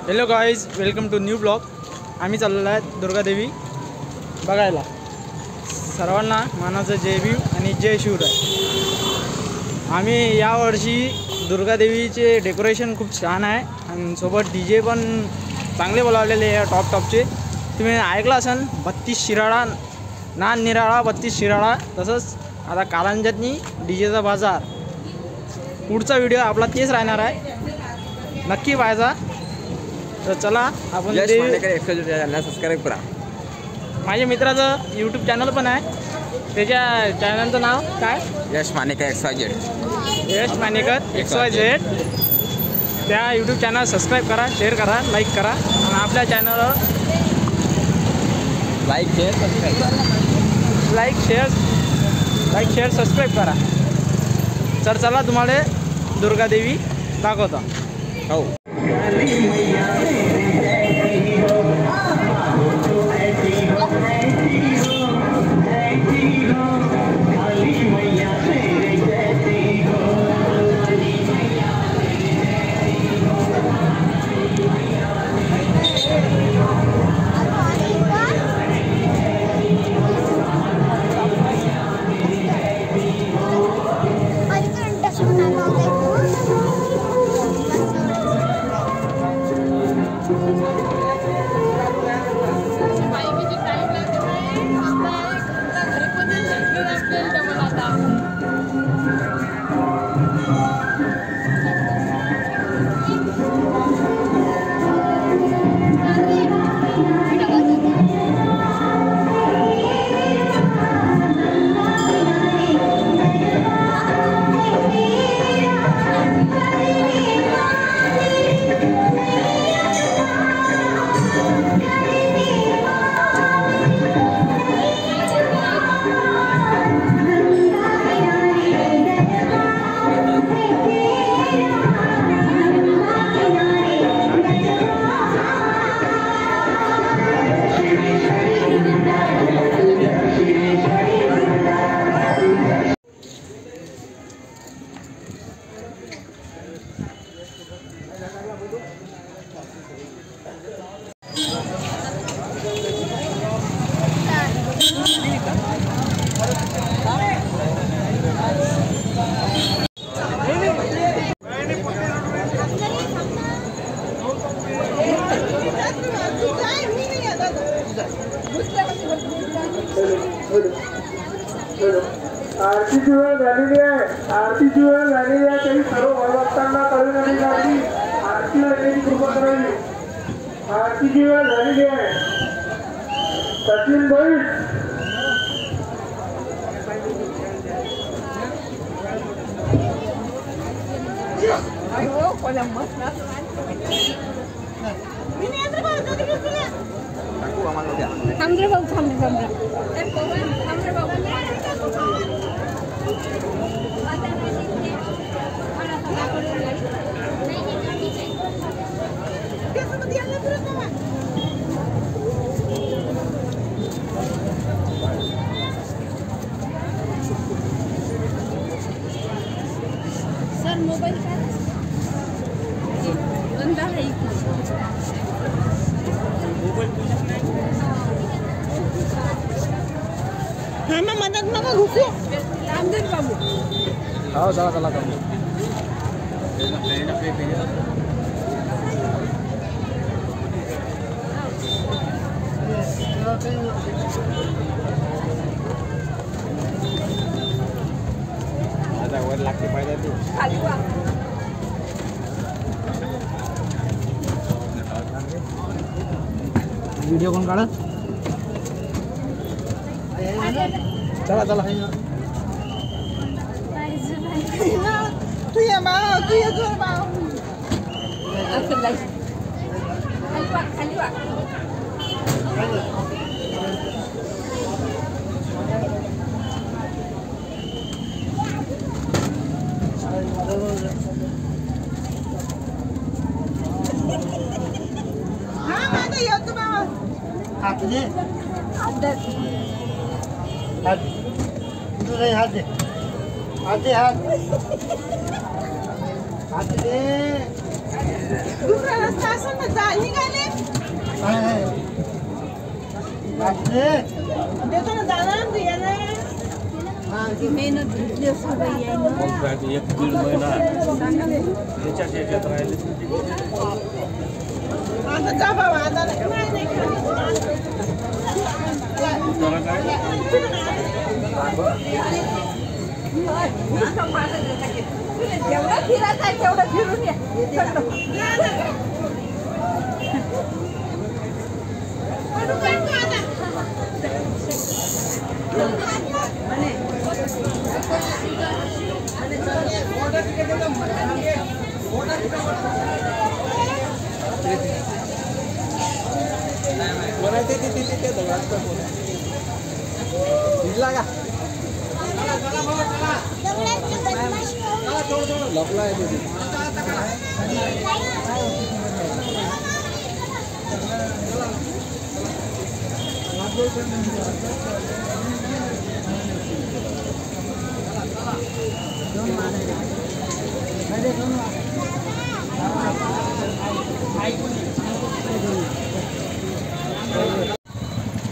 Hello guys, welcome to new blog. आम्ही चाललेलो आहे दुर्गादेवी बघायला. सर्वांना मानाचं जय भीम आणि जय शिवराय. आम्ही यावर्षी दुर्गादेवीचे डेकोरेशन खूप छान आहे आणि सोबत DJ पण चांगले बोलावलेले आहे, टॉपचे. तुम्ही ऐकलं असाल 32 शिराळा ना निराळा 32 शिराळा. तसंच आता कारंजातनी DJचा बाजार. पुढचा व्हिडिओ आपला तेच राहणार आहे, नक्की पाहायचा. तर चला आपण सबस्क्राईब करा. माझ्या मित्राचं यूट्यूब चॅनल पण आहे, त्याच्या चॅनलचं नाव काय? यश मानेकर XYZ. यश मानेकर XYZ. त्या यूट्यूब चॅनल सबस्क्राईब करा, शेअर करा, लाईक करा आणि आपल्या चॅनलवर लाईक शेअर सबस्क्राईब करा. तर चला तुम्हाला दुर्गादेवी दाखवतो. हो. आरतीची वेळ झालेली आहे. आरतीची वेळ झालेली आहे. तरी सर्व भक्तांना कळून आलेली आहे. आरती करण्याची कृपा करावी. आरतीची वेळ झालेली आहे. सचिन भाई सर मोबाईल काय बंद आहे. हा ना, मदत नका घुसू. रामदेव बाबू. हो, चला वर लागते पाहिजे खाली वा. व्हिडिओ कोण काढा. चला तू ये माव, तू ये जोर माव. खाली वा. हाथ दे. हाथ दे. हाथ दे. दुसरा रस्ता असेल ना जा निघाले देतो ना जाणार तू येणार मेहनत घेतली असं बाई आहे ना 1-1.5 महिना त्याच्या शेतात राहिले आता जा बाबा आता नाही जेवढं फिरायचं आहे तेवढं फिरून या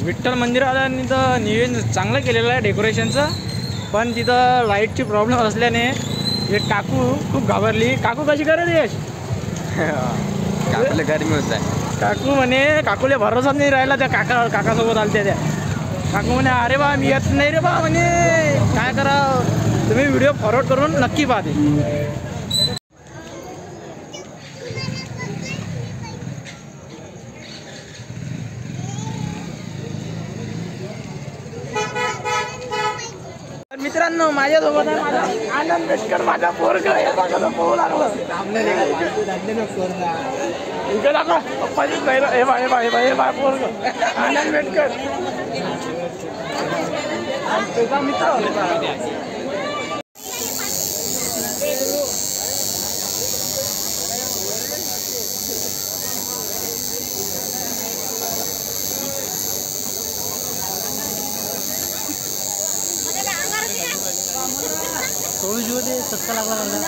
विठ्ठल मंदिराला तर नियोजन चांगलं केलेलं आहे डेकोरेशनचं, पण तिथं लाईटची प्रॉब्लेम असल्याने एक काकू खूप घाबरली. काकू कशी करत यश? काकूला गरमी होत आहे. काकू म्हणे काकूला भरोसा नाही राहिला त्या काकासोबत आलत्या त्या. काकू म्हणे अरे बा मी येत नाही रे बा म्हणे काय करावं. तुम्ही व्हिडिओ फॉरवर्ड करून नक्की पाहते. मित्रांनो माझ्यासोबत आहे माझा आनंद बेटकर, माझा पोरग पोहू लागलं. इकडे दाखव पप्पाचीच नाही हे बाय पोरग आनंद बेटकर त्याचा मित्र. थोडी जीव दे चक्का लागला मला.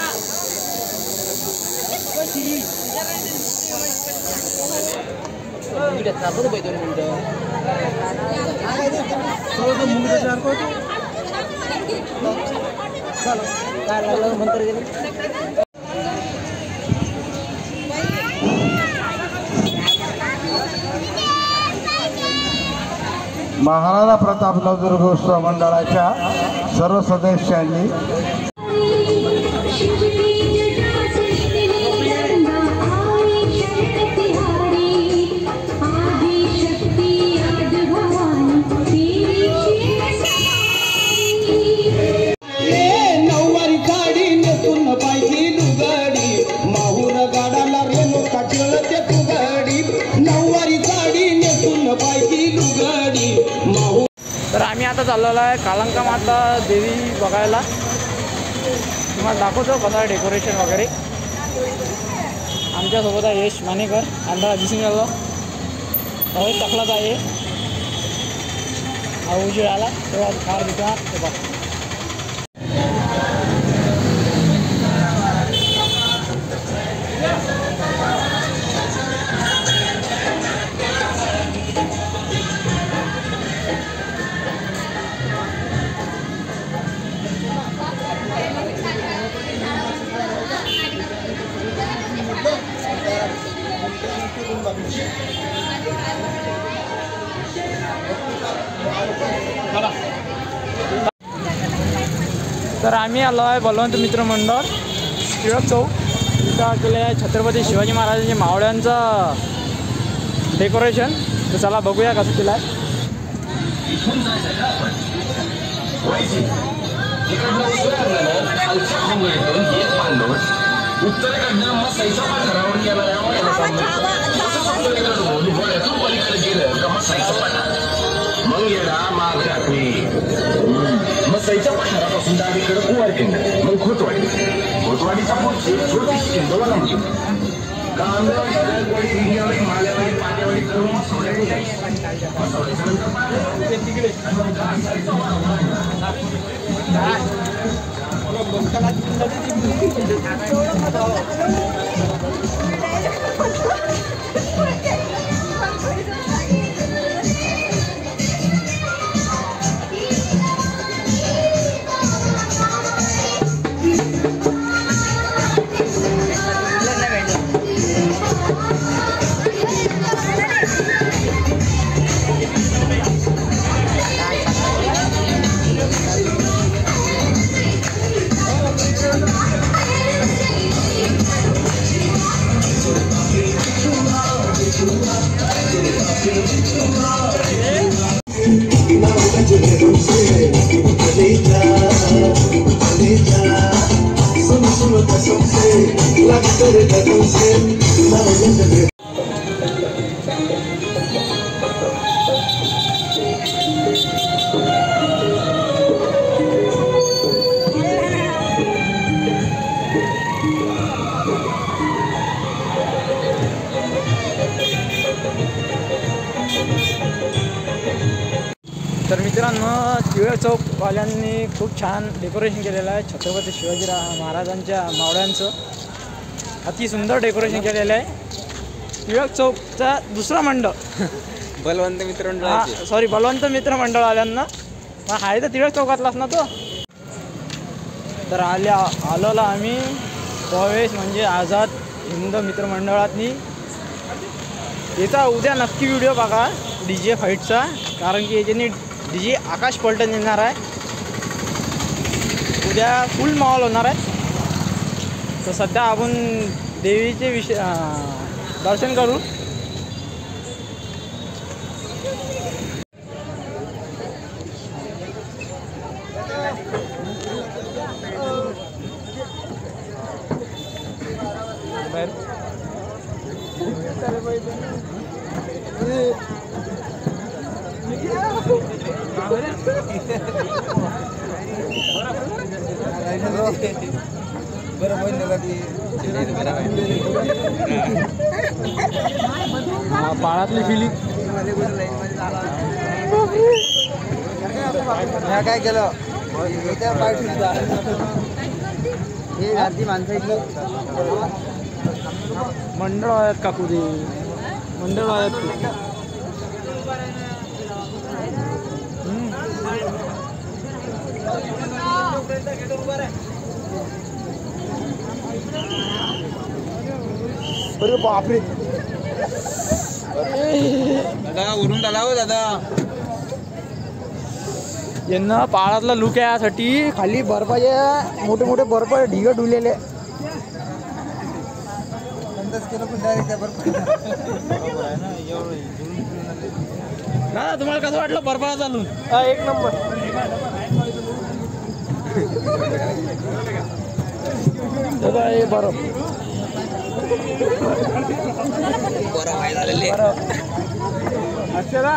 महाराणा प्रताप नवदुर्गोत्सव मंडळाच्या सर्व सदस्यांनी तर आम्ही आता चाललेलो आहे कालंका माता देवी बघायला. तुम्हाला दाखवतो कसं डेकोरेशन वगैरे. आमच्यासोबत आहे यश मानेकर, अंधा अजिसिंग झालं रोहित टकलाच आहे. हा उशीर आला तेव्हा फार दिसणार ते बघ. तर आम्ही आलो आहे बलवंत मित्र मंडळ टिळक चौक. इथं केलं आहे छत्रपती शिवाजी महाराजांच्या मावळ्यांचं डेकोरेशन. तर चला बघूया कसं केलं आहे. उत्तरेकडनं मसाईचा पाठरावर येणाऱ्या मग येडा माग टाकली. मसाईच्या पाठरापासून डावीकडे कुवारखिंड, मग खोतवाडीचा पुढची छोटीशी खिंड वळंबली. कांदवाडी रिंग्यावाडी माल्यावाडी पाट्यावाडी करून मसावड्याच्या नंतर तिकडे तर मित्रांनो, टिळक चौकवाल्यांनी खूप छान डेकोरेशन केलेलं आहे छत्रपती शिवाजी महाराजांच्या मावळ्यांचं. अति सुंदर डेकोरेशन केलेलं आहे. टिळक चौकचा दुसरा मंडळ बलवंत मित्रमंडळ. सॉरी बलवंत मित्र मंडळवाल्यांना आहे तर टिळक चौकातलाच ना तो. तर आलोला आम्ही प्रवेश म्हणजे आझाद हिंद मित्रमंडळातनी. याचा उद्या नक्की व्हिडिओ बघा DJ फाईटचा, कारण की याच्यानी DJ आकाश पलटन येणार आहे. उद्या फुल माहोल होणार आहे. तर सध्या आपण देवीचे दर्शन करू. पाळातली फिलिंग काय केलं हे आधी माणसं मंडळ आहेत काकू दे मंडळ आहेत. अरे बापरे दादा वरून आला हो दादा. यांना पाळातला लुक आहे यासाठी. खाली बर्फाचे मोठे मोठे बर्फ ढिग डुलेले. ना तुम्हाला कसं वाटलं बर्फाला चालून? एक नंबर. हे बर्फ अच्छा ना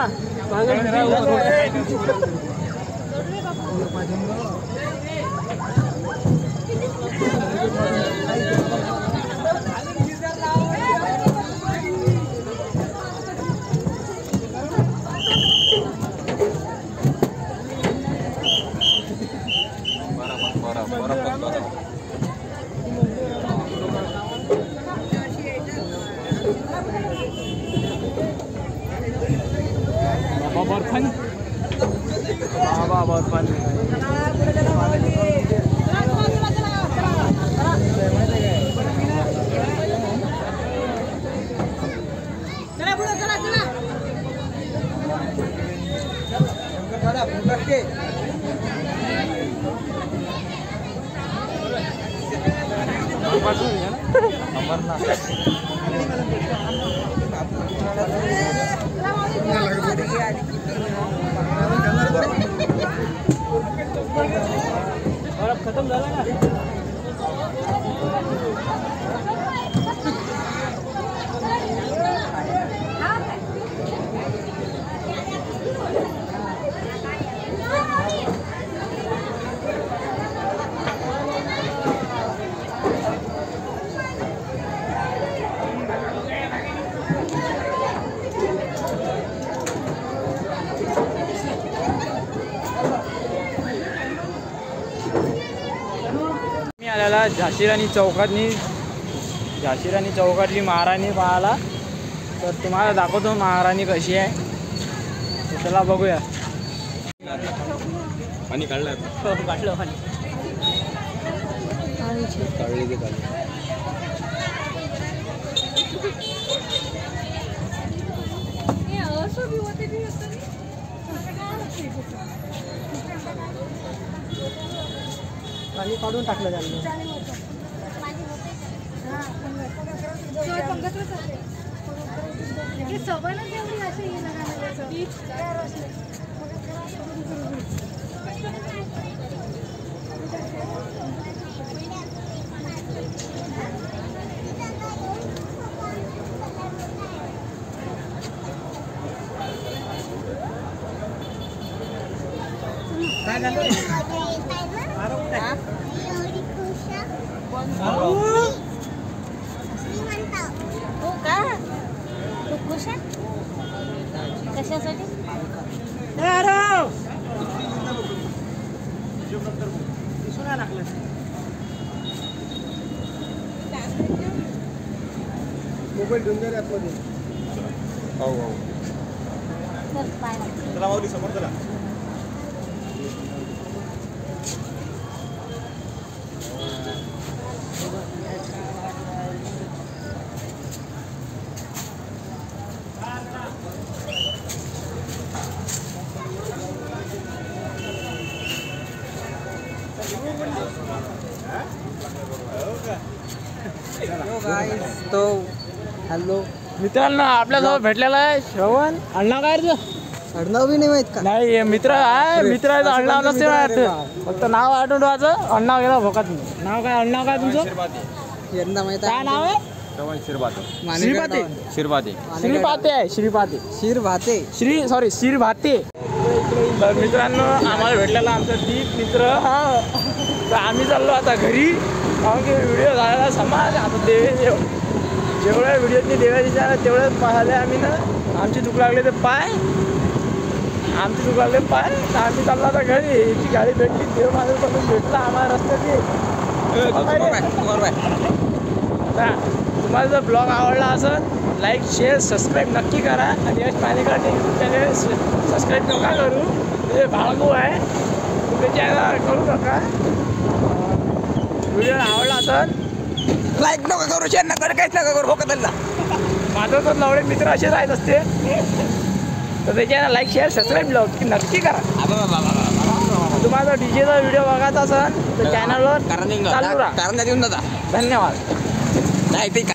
बर्फान बाबा बर्फान खत्म झाला ना. आलेला झाशीराणी चौकातली महाराणी पाहायला. तर तुम्हाला दाखवतो महाराणी कशी आहे. चला बघूया. पाणी काढलं काढलं पाणी काढले की काढले. पाणी काढून टाकलं त्यांनी. सवयच एवढी अशी हो का तू खुश आहे कशासाठी मोबाईल घेऊन जा आतमध्ये. हो हो चल बाय चला माऊली समोर चला. तो हॅलो मित्रांनो आपल्याजवळ भेटलेला आहे श्रवण. अण्णा काय रे? अर्णव बी नाही माहित का? नाही मित्र आहे. मित्र आहे अण्णा नसते माहित. फक्त नाव आठवून ठेवायचं. अण्णा गेला भोकात. नाव काय? अण्णा काय तुमचं? यंदा माहित काय नाव आहे? श्रीपाते. श्रीपाते आहे. श्रीपाते. शिरभाते श्रीभाते. तर मित्रांनो आम्हाला भेटलेला आमचा दीप मित्र. हा तर आम्ही चाललो आता घरी. कारण की व्हिडिओ झालेला समाज आता जेवढ्या व्हिडिओतनी देवाची जाणार तेवढ्याच पाहिले आम्ही ना. आमची चूक लागले ते पाय. तर आम्ही चाललो आता घरी. ती गाडी भेटली देव माझ्याकडून भेटला आम्हाला रस्त्याची. तुम्हाला जर ब्लॉग आवडला असेल लाईक शेअर सबस्क्राईब नक्की करा. आणि यश पाणीकर यूट्यूब चॅनल सबस्क्राईब नका करू. ते बाळगू आहे तुम्ही चॅनल करू नका. व्हिडिओ आवडला असेल लाईक नका करू शेअर नका काहीच नका करू भोकत माझं तर नवरे मित्र असे राहत असते. तर त्याच्या लाईक शेअर सबस्क्राईब नक्की करा. तुम्हाला डीजेचा व्हिडिओ बघायचा असेल तर चॅनलवर चालू राहा. कारण देऊन दादा धन्यवाद. नाही ते